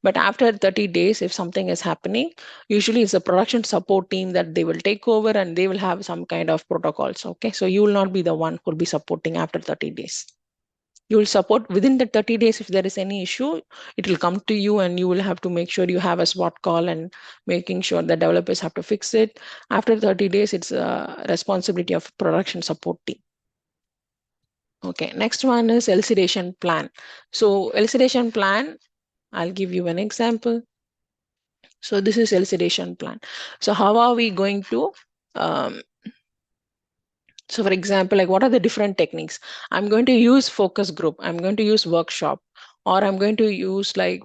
But after 30 days, if something is happening, usually it's a production support team that they will take over and they will have some kind of protocols. Okay, so you will not be the one who will be supporting after 30 days. You will support within the 30 days. If there is any issue, it will come to you and you will have to make sure you have a SWOT call and making sure the developers have to fix it. After 30 days, it's a responsibility of production support team. Okay, next one is elucidation plan. So elucidation plan, I'll give you an example. So this is elucidation plan. So how are we going to, um, so for example, like what are the different techniques? I'm going to use focus group, I'm going to use workshop, or I'm going to use like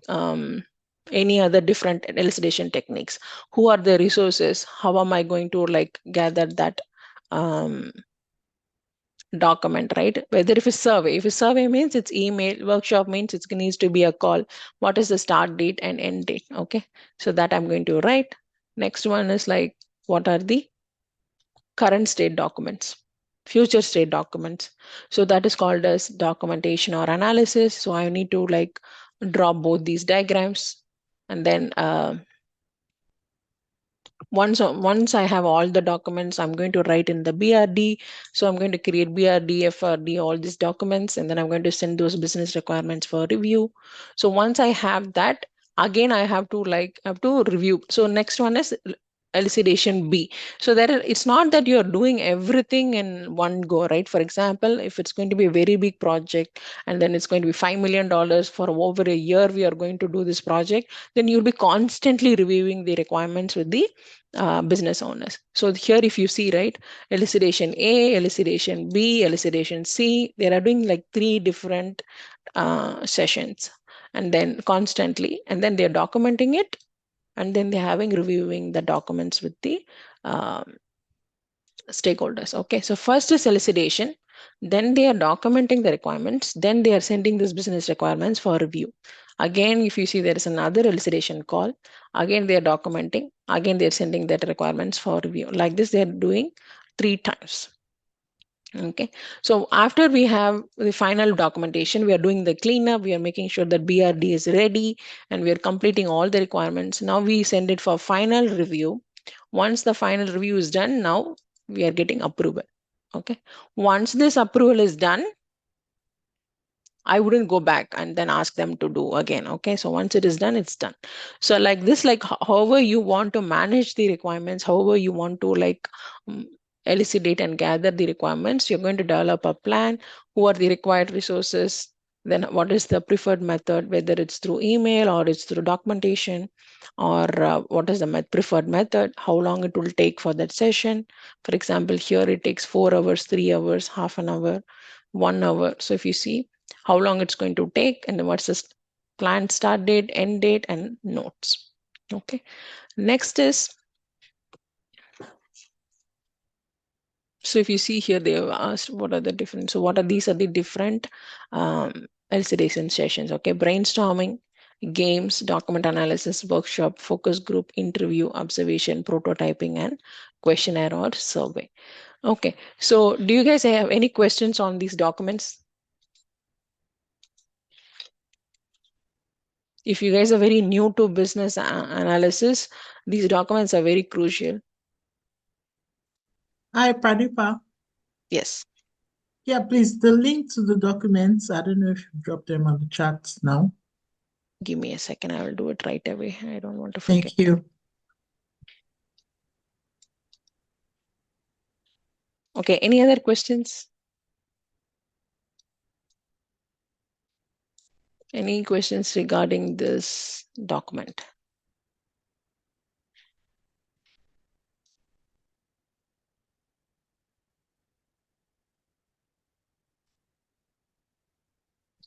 any other different elucidation techniques. Who are the resources? How am I going to like gather that um, document, right? Whether if a survey means it's email, workshop means it needs to be a call. What is the start date and end date? Okay, so that I'm going to write. Next one is like what are the current state documents, future state documents. So that is called as documentation or analysis. So I need to like draw both these diagrams, and then once I have all the documents, I'm going to write in the BRD. So I'm going to create BRD, FRD, all these documents, and then I'm going to send those business requirements for review. So once I have that, again I have to review. So next one is elucidation B. So it's not that you're doing everything in one go, right? For example, if it's going to be a very big project and then it's going to be $5 million for over a year, we are going to do this project, then you'll be constantly reviewing the requirements with the business owners. So here, if you see, right, elucidation A, elucidation B, elucidation C, they are doing like 3 different sessions, and then constantly, and then they're documenting it, and then they're having reviewing the documents with the um, stakeholders. Okay, so first is elucidation, then they are documenting the requirements, then they are sending this business requirements for review. Again, if you see, there is another elucidation call, again they are documenting, again they are sending that requirements for review. Like this, they are doing 3 times. Okay, so after we have the final documentation, we are doing the cleanup, we are making sure that BRD is ready, and we are completing all the requirements. Now we send it for final review. Once the final review is done, now we are getting approval. Okay, once this approval is done, I wouldn't go back and then ask them to do again. Okay, so once it is done, it's done. So like this, like however you want to manage the requirements, however you want to like um, elucidate and gather the requirements, you're going to develop a plan. Who are the required resources? Then what is the preferred method, whether it's through email or it's through documentation, or what is the preferred method, how long it will take for that session. For example, here it takes 4 hours, 3 hours, half an hour, 1 hour. So if you see how long it's going to take, and then what's the planned start date, end date, and notes. Okay, next is, so if you see here, they have asked what are the different, so what are these are the different elucidation sessions. Okay, brainstorming, games, document analysis, workshop, focus group, interview, observation, prototyping, and questionnaire or survey. Okay, so do you guys have any questions on these documents? If you guys are very new to business analysis, these documents are very crucial. Hi, Pradipa. Yes. Yeah, please, the link to the documents, I don't know if you dropped them on the chat now. Give me a second. I will do it right away. I don't want to forget. Thank you. Okay. Any other questions? Any questions regarding this document?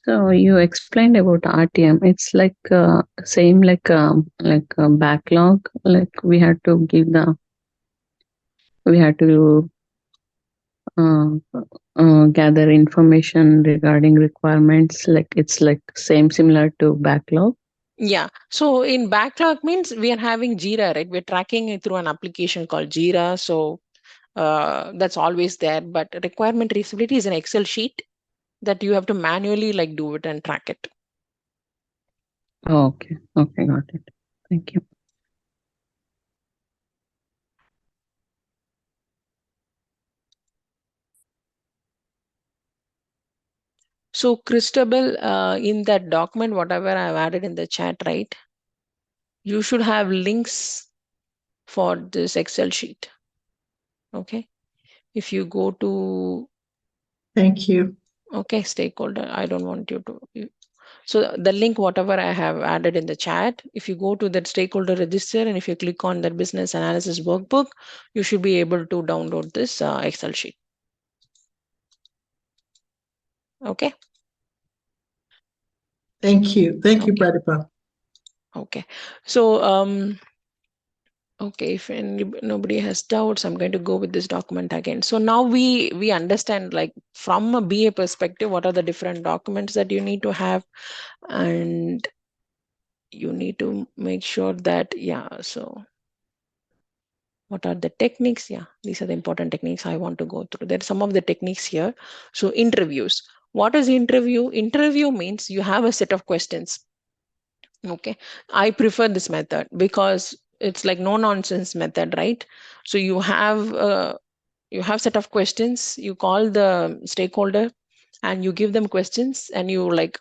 So you explained about RTM. It's like same like a backlog. Like we had to uh, gather information regarding requirements. Like it's like similar to backlog. Yeah. So in backlog means we are having Jira, right? We're tracking it through an application called Jira. So that's always there. But requirement traceability is an Excel sheet that you have to manually like do it and track it. Okay. Okay. Got it. Thank you. So Christabel, in that document, whatever I've added in the chat, right? You should have links for this Excel sheet. Okay. If you go to, Thank you. okay, stakeholder, I don't want you to. So the link, whatever I have added in the chat, if you go to that stakeholder register and if you click on that business analysis workbook, you should be able to download this Excel sheet. Okay. Thank you. Thank you, Okay. Pradipa. Okay. So, okay, if nobody has doubts, I'm going to go with this document again. So now we understand, like from a BA perspective, what are the different documents that you need to have, and you need to make sure that, yeah, so what are the techniques? Yeah, these are the important techniques I want to go through. There are some of the techniques here. So interviews. What is interview? Interview means you have a set of questions. Okay, I prefer this method because it's like no nonsense method, right? So you have set of questions, you call the stakeholder and you give them questions, and you like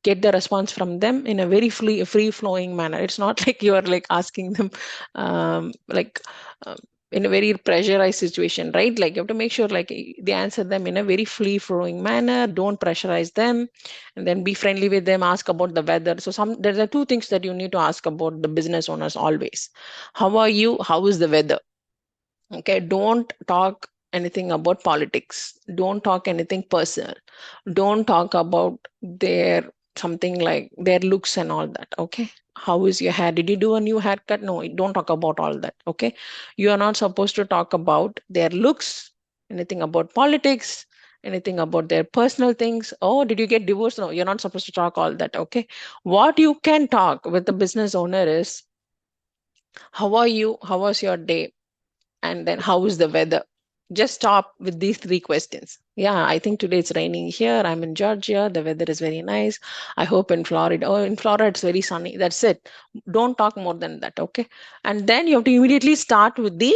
get the response from them in a very free flowing manner. It's not like you are like asking them like in a very pressurized situation, right? Like you have to make sure like they answer them in a very free flowing manner. Don't pressurize them, and then be friendly with them. Ask about the weather. So there are two things that you need to ask about the business owners always. How are you? How is the weather? Okay, don't talk anything about politics. Don't talk anything personal. Don't talk about their something like their looks and all that. Okay, how is your hair? Did you do a new haircut? No, don't talk about all that. Okay, you are not supposed to talk about their looks, anything about politics, anything about their personal things. Oh, did you get divorced? No, you're not supposed to talk all that. Okay, what you can talk with the business owner is, how are you? How was your day? And then, how is the weather? Just stop with these three questions. Yeah, I think today it's raining here. I'm in Georgia. The weather is very nice. I hope in Florida. Oh, in Florida it's very sunny. That's it. Don't talk more than that. Okay. And then you have to immediately start with the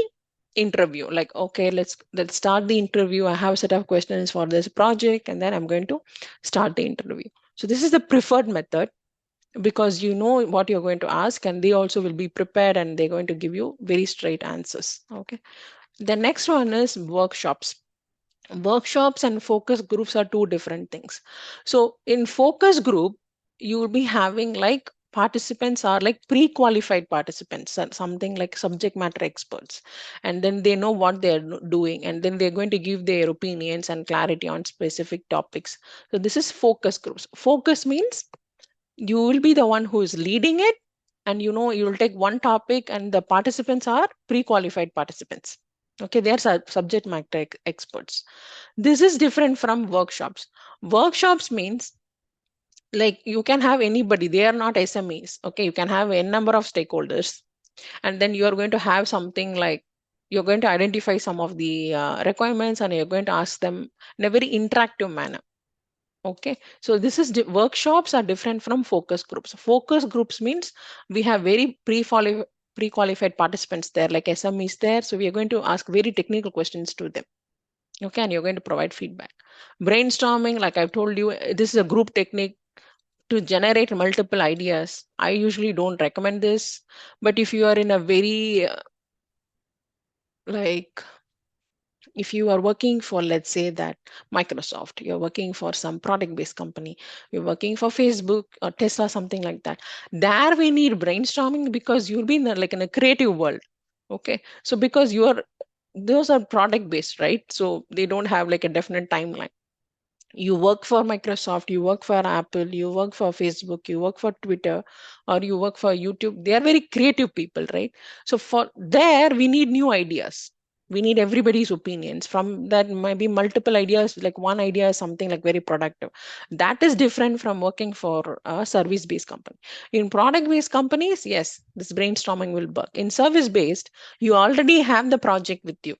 interview. Like, okay, let's start the interview. I have a set of questions for this project, and then I'm going to start the interview. So this is the preferred method, because you know what you're going to ask, and they also will be prepared, and they're going to give you very straight answers. Okay. The next one is workshops. Workshops and focus groups are two different things. So in focus group, you will be having like participants are like pre-qualified participants, something like subject matter experts, and then they know what they're doing, and then they're going to give their opinions and clarity on specific topics. So this is focus groups. Focus means you will be the one who is leading it, and you know you will take one topic, and the participants are pre-qualified participants. Okay, they are subject matter experts. This is different from workshops. Workshops means like you can have anybody, they are not SMEs. Okay, you can have a number of stakeholders, and then you are going to have something like you're going to identify some of the requirements, and you're going to ask them in a very interactive manner. Okay, so this is workshops are different from focus groups. Focus groups means we have very pre-qualified participants there, like SMEs there. So we are going to ask very technical questions to them. Okay, and you're going to provide feedback. Brainstorming, like I've told you, this is a group technique to generate multiple ideas. I usually don't recommend this, but if you are in a very like if you are working for, let's say that Microsoft, you're working for some product based company, you're working for Facebook or Tesla, something like that, there we need brainstorming, because you'll be in like in a creative world. Okay, so because you are, those are product based, right? So they don't have like a definite timeline. You work for Microsoft, you work for Apple, you work for Facebook, you work for Twitter, or you work for YouTube. They are very creative people, right? So for there, we need new ideas. We need everybody's opinions. From that might be multiple ideas, like one idea is something like very productive. That is different from working for a service-based company. In product-based companies, yes, this brainstorming will work. In service-based, you already have the project with you,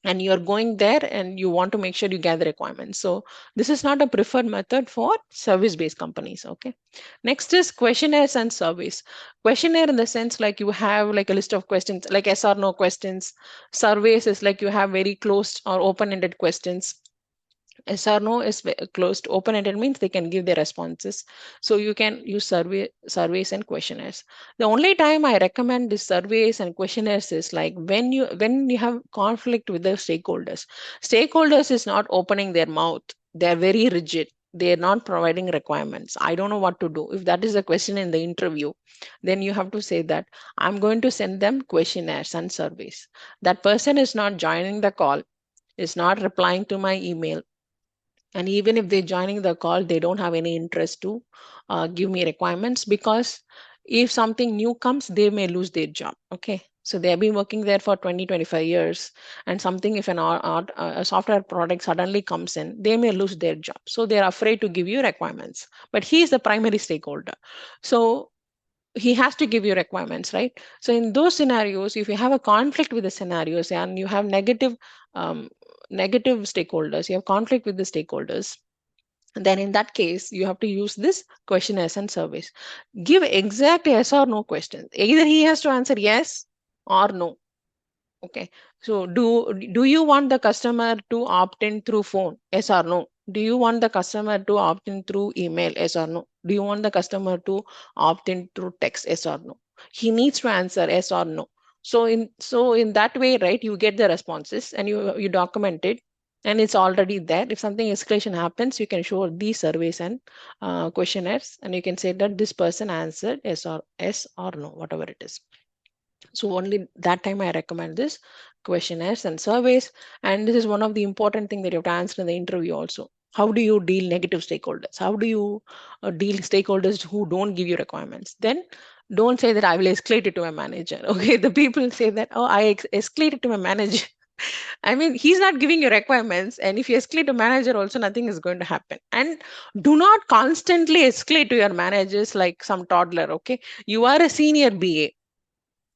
and you're going there and you want to make sure you gather requirements. So this is not a preferred method for service based companies. Okay, next is questionnaires and surveys. Questionnaire in the sense like you have like a list of questions, like yes or no questions. Surveys is like you have very closed or open ended questions. Yes or no is closed. Open-ended means they can give their responses. So you can use surveys and questionnaires. The only time I recommend the surveys and questionnaires is like when you have conflict with the stakeholders. Stakeholders is not opening their mouth. They're very rigid. They're not providing requirements. I don't know what to do. If that is a question in the interview, then you have to say that I'm going to send them questionnaires and surveys. That person is not joining the call, is not replying to my email, and even if they're joining the call, they don't have any interest to give me requirements, because if something new comes, they may lose their job. Okay, so they have been working there for 20-25 years, and something, if a software product suddenly comes in, they may lose their job, so they're afraid to give you requirements. But he is the primary stakeholder, so he has to give you requirements, right? So in those scenarios, if you have a conflict with the scenarios and you have um, negative stakeholders, you have conflict with the stakeholders, then in that case you have to use this questionnaires and surveys. Give exact yes or no questions. Either he has to answer yes or no. Okay, so do you want the customer to opt in through phone? Yes or no? Do you want the customer to opt in through email? Yes or no? Do you want the customer to opt in through text, yes or no? He needs to answer yes or no. So in that way, right, you get the responses and you document it, and it's already there. If something escalation happens, you can show these surveys and questionnaires, and you can say that this person answered yes or no, whatever it is. So only that time I recommend this questionnaires and surveys. And this is one of the important thing that you have to answer in the interview also. How do you deal negative stakeholders? How do you deal stakeholders who don't give you requirements? Then don't say that I will escalate it to my manager. Okay, the people say that, oh, I escalate it to my manager. I mean, he's not giving you requirements, and if you escalate to manager, also nothing is going to happen. And do not constantly escalate to your managers like some toddler. Okay, you are a senior BA,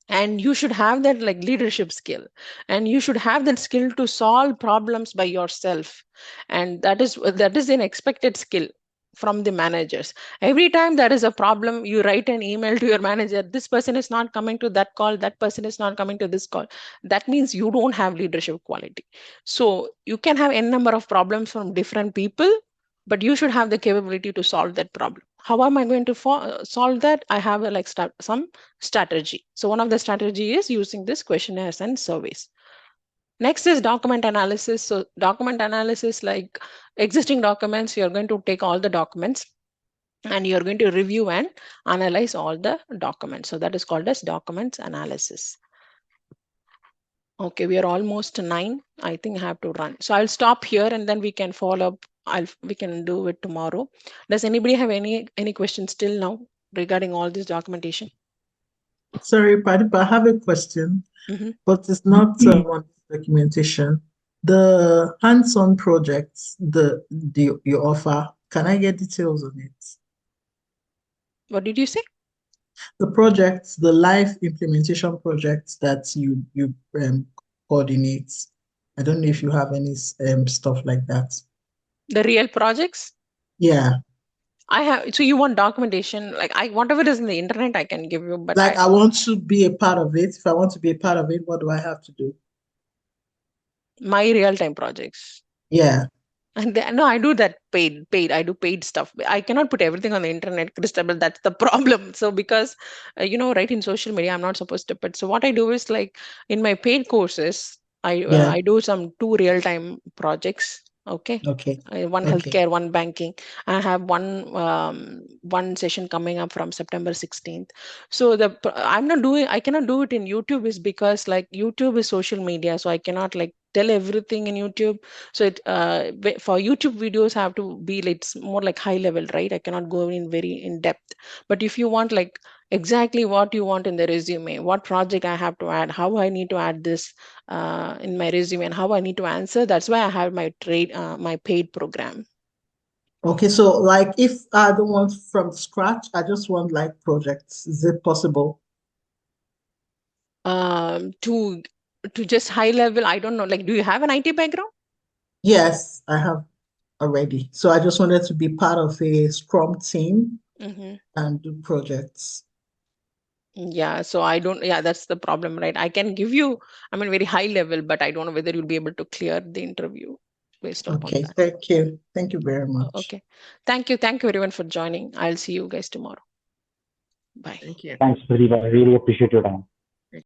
and you should have that like leadership skill, and you should have that skill to solve problems by yourself, and that is an expected skill from the managers. Every time there is a problem, you write an email to your manager, this person is not coming to that call, that person is not coming to this call. That means you don't have leadership quality. So you can have n number of problems from different people, but you should have the capability to solve that problem. How am I going to solve that? I have a, like some strategy. So one of the strategy is using this questionnaires and surveys. Next is document analysis. So document analysis, like existing documents, you're going to take all the documents and you're going to review and analyze all the documents. So that is called as documents analysis. Okay, we are almost 9. I think I have to run. So I'll stop here and then we can follow up. We can do it tomorrow. Does anybody have any questions till now regarding all this documentation? Sorry, Padipa, I have a question, Mhm. but it's not on documentation. The hands-on projects you offer, can I get details on it? What did you say? The projects, the live implementation projects that you coordinate. I don't know if you have any stuff like that. The real projects? Yeah, I have. So you want documentation? Like whatever is in the internet, I can give you. But like I want to be a part of it. If I want to be a part of it, what do I have to do? my real time projects. Yeah. And no, I do that paid. I do paid stuff. I cannot put everything on the internet, Christabel. That's the problem. So because, right, in social media, I'm not supposed to put. So what I do is like in my paid courses, Yeah. I do some 2 real time projects. Okay. Okay. One Okay. healthcare, one banking. I have one session coming up from September 16th. So I cannot do it in YouTube is because like YouTube is social media, so I cannot like tell everything in YouTube. So for YouTube videos have to be like it's more like high level, right? I cannot go in very in depth. But if you want like exactly what you want in the resume, what project I have to add, how I need to add this in my resume, and how I need to answer, that's why I have my paid program. Okay. So like if I don't want from scratch, I just want like projects. Is it possible? To just high level, I don't know. Like, do you have an IT background? Yes, I have already. So I just wanted to be part of a Scrum team Mm-hmm. and do projects. Yeah, so I don't, yeah, that's the problem, right? I can give you, I mean, very high level, but I don't know whether you'll be able to clear the interview based upon Okay, that. thank you. Thank you very much. Okay. Thank you. Thank you everyone for joining. I'll see you guys tomorrow. Bye. Thank you. Thanks, Pradeep. I really appreciate your time.